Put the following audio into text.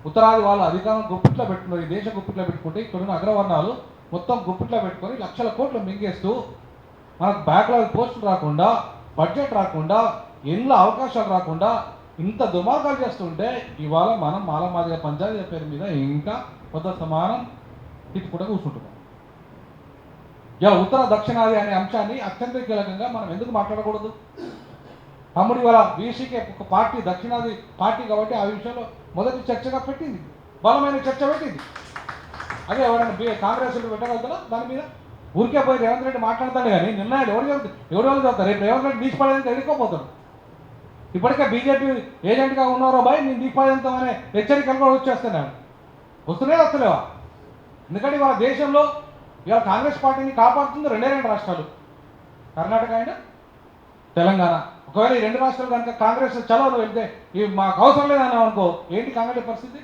ఉత్తరాది వాళ్ళు అధికారం గుప్పిట్లో పెట్టుకున్నారు, ఈ దేశం గుప్పిట్లో పెట్టుకుంటే ఇక్కడున్న అగ్రవర్ణాలు మొత్తం గుప్పిట్లో పెట్టుకొని లక్షల కోట్లు మింగేస్తూ మనకు బ్యాక్లాగ్ పోస్టులు రాకుండా, బడ్జెట్ రాకుండా, ఎన్నో అవకాశాలు రాకుండా ఇంత దుమార్గాలు చేస్తుంటే ఇవాళ మనం మాలమాదిగ పంచాయతీ పేరు మీద ఇంకా కొత్త సమానం తిట్టుకుంటూ కూర్చుంటున్నాం. ఇలా ఉత్తర దక్షిణాది అనే అంశాన్ని అత్యంత కీలకంగా మనం ఎందుకు మాట్లాడకూడదు? తమ్ముడు ఇవాళ బీసీకి ఒక పార్టీ దక్షిణాది పార్టీ కాబట్టి ఆ విషయంలో మొదటి చర్చగా పెట్టింది, బలమైన చర్చ పెట్టింది. అదే ఎవరైనా కాంగ్రెస్ పెట్టగలుగుతారా దాని మీద? ఊరికే పోయి రేవంత్ రెడ్డి మాట్లాడతాడు కానీ నిర్ణయాలు ఎవరు చదువుతారు? రేపు రేవంత్ రెడ్డి తీసిపడేంత ఎదుర్కోపోతారు. ఇప్పటికే బీజేపీ ఏజెంట్గా ఉన్నారో భయ్ నేను తీసిపడేంతమనే హెచ్చరికలు కూడా వచ్చేస్తున్నాను. వస్తలేవా? ఎందుకంటే ఇవాళ దేశంలో ఇవాళ కాంగ్రెస్ పార్టీని కాపాడుతుంది రెండు రాష్ట్రాలు, కర్ణాటక అయినా తెలంగాణ. ఒకవేళ ఈ రెండు రాష్ట్రాలు కనుక కాంగ్రెస్ చలో వెళ్తే ఇవి మాకు అవసరం లేదన్నాం అనుకో, ఏంటి కాంగ్రెస్ పరిస్థితి?